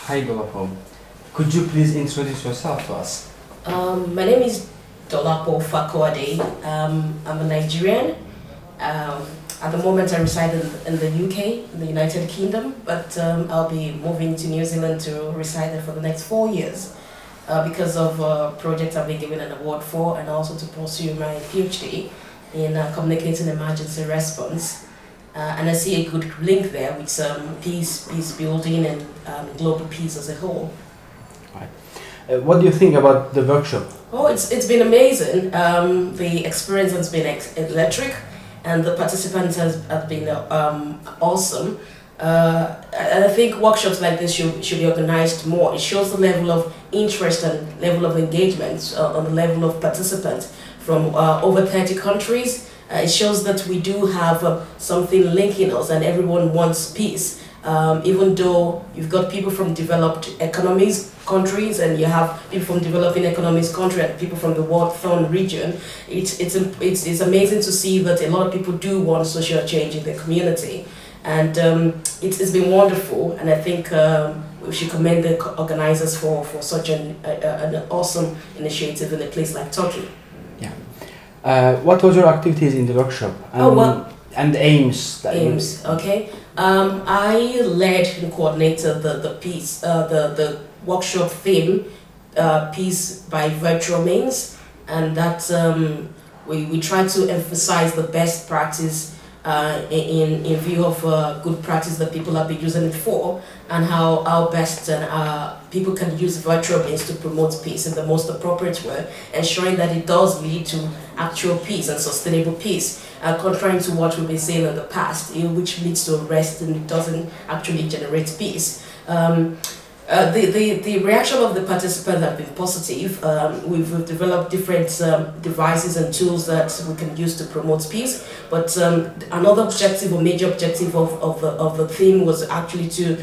Hi Dolapo. Could you please introduce yourself to us? My name is Dolapo Fakuade. I'm a Nigerian. At the moment, I reside in the UK, in the United Kingdom, but I'll be moving to New Zealand to reside there for the next 4 years because of a project I've been given an award for, and also to pursue my PhD in communicating emergency response. And I see a good link there with peace building, and global peace as a whole. Right. What do you think about the workshop? Oh, it's been amazing. The experience has been electric, and the participants have been awesome. And I think workshops like this should be organized more. It shows the level of interest and level of engagement on the level of participants from over 30 countries. It shows that we do have something linking us, and everyone wants peace. Even though you've got people from developed economies countries, and you have people from developing economies country and people from the war-torn region, it's amazing to see that a lot of people do want social change in their community, and it's been wonderful. And I think we should commend the organizers for such an awesome initiative in a place like Turkey. Yeah. What was your activities in the workshop? And the aims? Okay. I led and coordinated the workshop theme, peace by virtual means, and that we try to emphasize the best practice in view of good practice that people have been using it for, and how best people can use virtual means to promote peace in the most appropriate way, ensuring that it does lead to actual peace and sustainable peace, contrary to what we've been saying in the past, which leads to unrest and it doesn't actually generate peace. The reaction of the participants have been positive. We've developed different devices and tools that we can use to promote peace. But another objective or major objective of the theme was actually to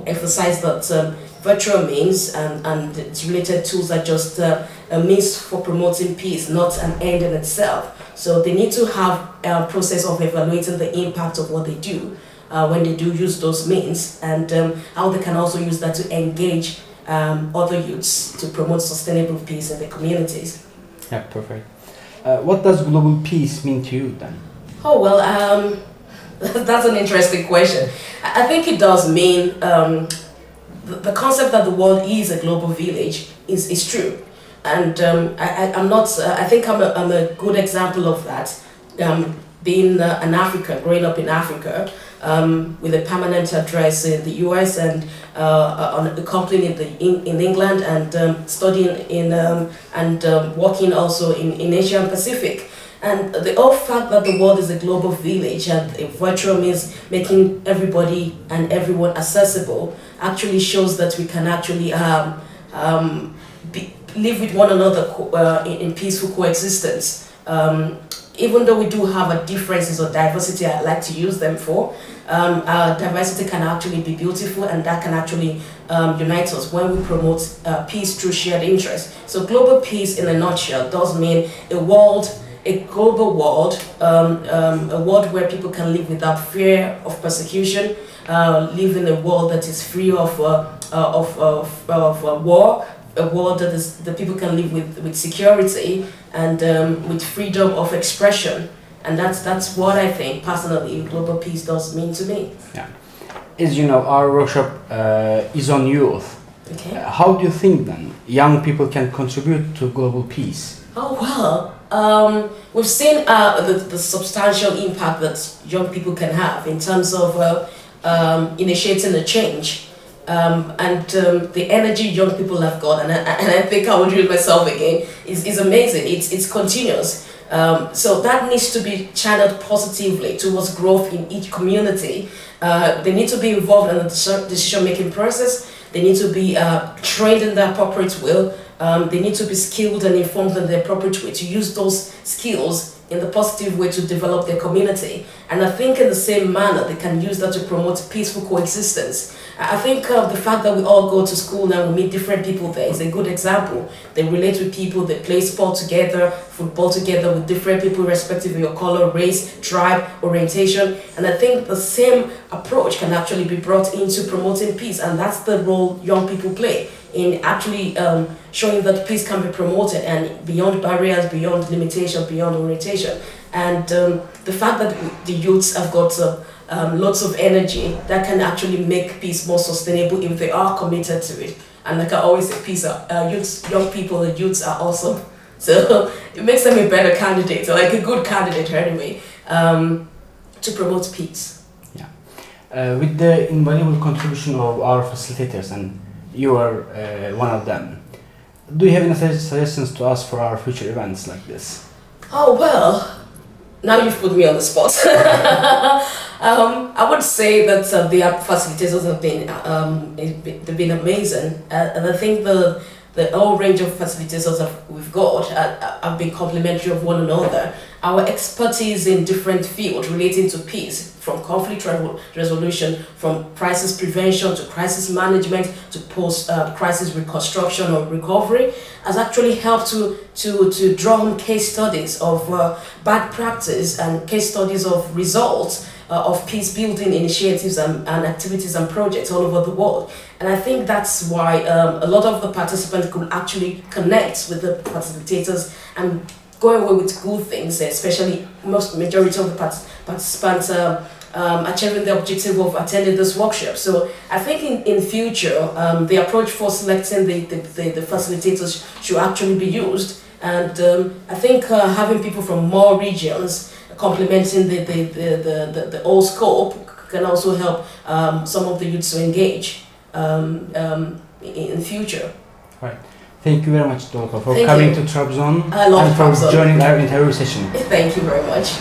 emphasize that virtual means and its related tools are just a means for promoting peace, not an end in itself. So they need to have a process of evaluating the impact of what they do when they do use those means, and how they can also use that to engage other youths to promote sustainable peace in their communities. Yeah, perfect. What does global peace mean to you then? Oh, well, that's an interesting question. I think it does mean the concept that the world is a global village is true. And I think I'm a good example of that. Being an African, growing up in Africa, with a permanent address in the US, and on a company in England, and studying and working also in Asia and Pacific. And the whole fact that the world is a global village and a virtual means making everybody and everyone accessible actually shows that we can actually live with one another in peaceful coexistence. Even though we do have differences or diversity, I like to use them for, our diversity can actually be beautiful, and that can actually unite us when we promote peace through shared interest. So global peace in a nutshell does mean a global world, a world where people can live without fear of persecution, live in a world that is free of war, a world that people can live with security and with freedom of expression. And that's what I think personally global peace does mean to me. Yeah. As you know, our workshop is on youth. Okay. How do you think then young people can contribute to global peace? Oh, well, we've seen the substantial impact that young people can have in terms of initiating a change. And the energy young people have got, and I think I would read myself again, is amazing. It's continuous. So that needs to be channeled positively towards growth in each community. They need to be involved in the decision-making process. They need to be trained in the appropriate way they need to be skilled and informed in the appropriate way to use those skills in the positive way to develop their community. And I think in the same manner, they can use that to promote peaceful coexistence. I think the fact that we all go to school now, we meet different people there is a good example. They relate with people, they play sport together, football together with different people irrespective of your color, race, tribe, orientation. And I think the same approach can actually be brought into promoting peace, and that's the role young people play in actually showing that peace can be promoted and beyond barriers, beyond limitations, beyond orientation. And the fact that the youths have got lots of energy that can actually make peace more sustainable if they are committed to it. And like I always say, peace youths, young people, the youths are awesome. So it makes them a better candidate, or like a good candidate anyway, to promote peace. Yeah. With the invaluable contribution of our facilitators, and you are one of them, do you have any suggestions to us for our future events like this? Oh, well, now you've put me on the spot. I would say that the facilitators have been amazing, and I think the whole range of facilitators that we've got have been complementary of one another. Our expertise in different fields relating to peace, from conflict resolution, from crisis prevention to crisis management to post-crisis reconstruction or recovery, has actually helped to draw on case studies of bad practice and case studies of results of peace building initiatives and activities and projects all over the world. And I think that's why a lot of the participants could actually connect with the facilitators and go away with good things, especially majority of the participants achieving the objective of attending this workshop. So I think in future, the approach for selecting the facilitators should actually be used. And I think having people from more regions complementing the whole scope can also help some of the youths to engage in future. Right. Thank you very much, Dolapo, for coming to Trabzon I love and for Trabzon. joining our interview session. Thank you very much.